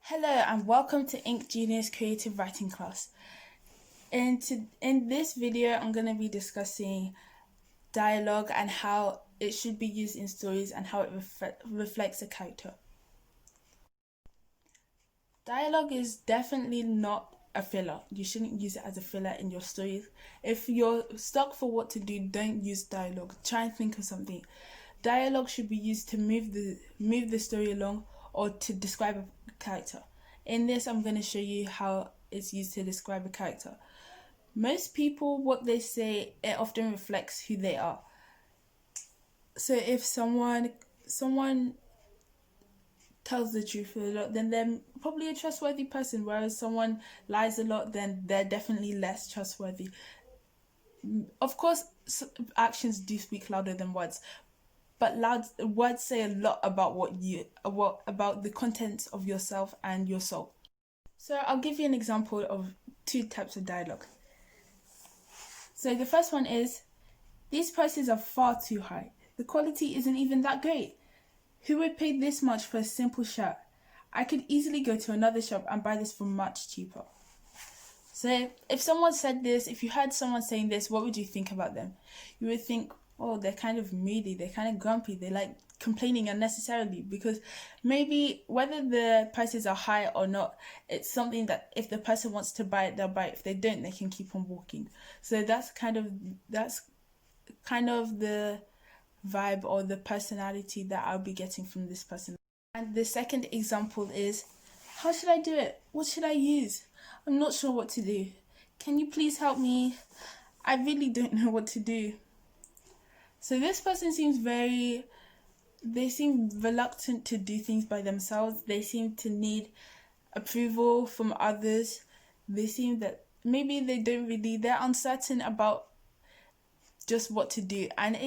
Hello and welcome to InkGenius creative writing class. In this video, I'm going to be discussing dialogue and how it should be used in stories and how it reflects a character. Dialogue is definitely not a filler. You shouldn't use it as a filler in your stories. If you're stuck for what to do, don't use dialogue. Try and think of something. Dialogue should be used to move the story along or to describe a character. In this, I'm going to show you how it's used to describe a character. Most people, what they say, it often reflects who they are. So if someone tells the truth a lot, then they're probably a trustworthy person, whereas someone lies a lot, then they're definitely less trustworthy. Of course, actions do speak louder than words, but words say a lot about about the contents of yourself and your soul. So I'll give you an example of two types of dialogue. So the first one is, these prices are far too high. The quality isn't even that great. Who would pay this much for a simple shirt? I could easily go to another shop and buy this for much cheaper. So if someone said this, if you heard someone saying this, what would you think about them? You would think, oh, they're kind of moody, they're kind of grumpy, they like complaining unnecessarily, because maybe whether the prices are high or not, it's something that if the person wants to buy it, they'll buy it. If they don't, they can keep on walking. So that's kind of the vibe or the personality that I'll be getting from this person. And the second example is, how should I do it? What should I use? I'm not sure what to do. Can you please help me? I really don't know what to do. So this person they seem reluctant to do things by themselves. They seem to need approval from others. They seem that maybe they're uncertain about just what to do. And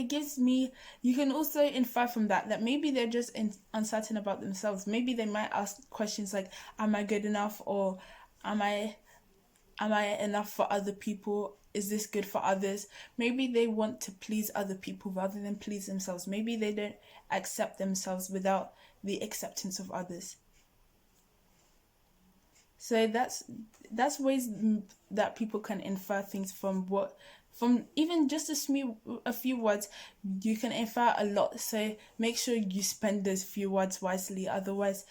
you can also infer from that maybe they're just uncertain about themselves. Maybe they might ask questions like, am I good enough? Or am I enough for other people? Is this good for others? Maybe they want to please other people rather than please themselves. Maybe they don't accept themselves without the acceptance of others. So that's ways that people can infer things from even just a few words. You can infer a lot. So make sure you spend those few words wisely. Otherwise,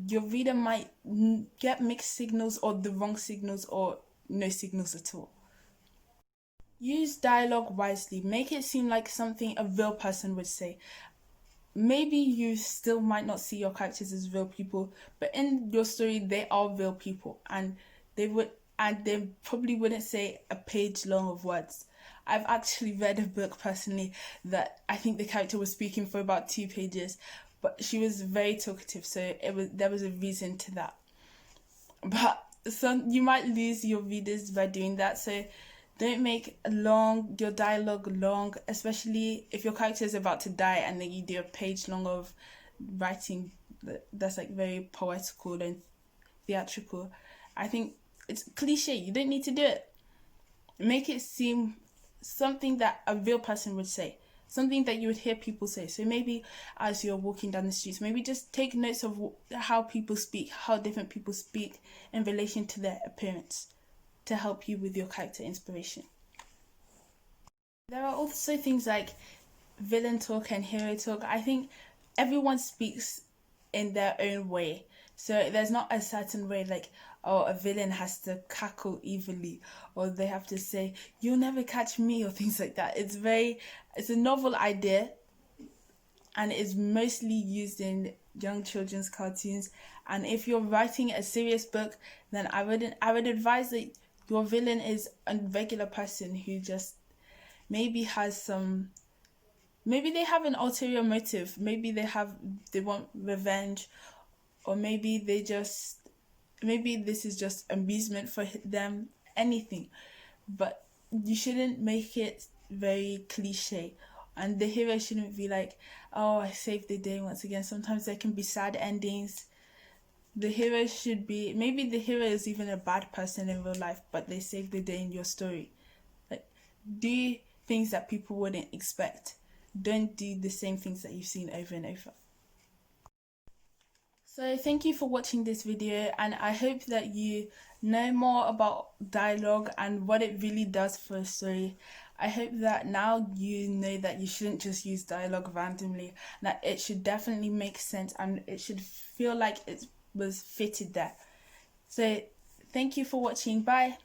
your reader might get mixed signals or the wrong signals or no signals at all. Use dialogue wisely. Make it seem like something a real person would say. Maybe you still might not see your characters as real people, but in your story they are real people, and they probably wouldn't say a page long of words. I've actually read a book personally that I think the character was speaking for about 2 pages, but she was very talkative, so there was a reason to that. But you might lose your readers by doing that, so don't make your dialogue long, especially if your character is about to die and then you do a page long of writing that's like very poetical and theatrical. I think it's cliche. You don't need to do it. Make it seem something that a real person would say, something that you would hear people say. So maybe as you're walking down the streets, maybe just take notes of how people speak, how different people speak in relation to their appearance, to help you with your character inspiration. There are also things like villain talk and hero talk. I think everyone speaks in their own way. So there's not a certain way like, oh, a villain has to cackle evilly, or they have to say, you'll never catch me, or things like that. It's a novel idea, and it's mostly used in young children's cartoons. And if you're writing a serious book, then I would advise that your villain is a regular person who just maybe maybe they have an ulterior motive. Maybe they want revenge, or maybe maybe this is just amusement for them, anything. But you shouldn't make it very cliche. And the hero shouldn't be like, oh, I saved the day once again. Sometimes there can be sad endings. Maybe the hero is even a bad person in real life, but they saved the day in your story. Like, do things that people wouldn't expect. Don't do the same things that you've seen over and over. So thank you for watching this video, and I hope that you know more about dialogue and what it really does for a story. I hope that now you know that you shouldn't just use dialogue randomly, that it should definitely make sense and it should feel like it was fitted there. So thank you for watching. Bye.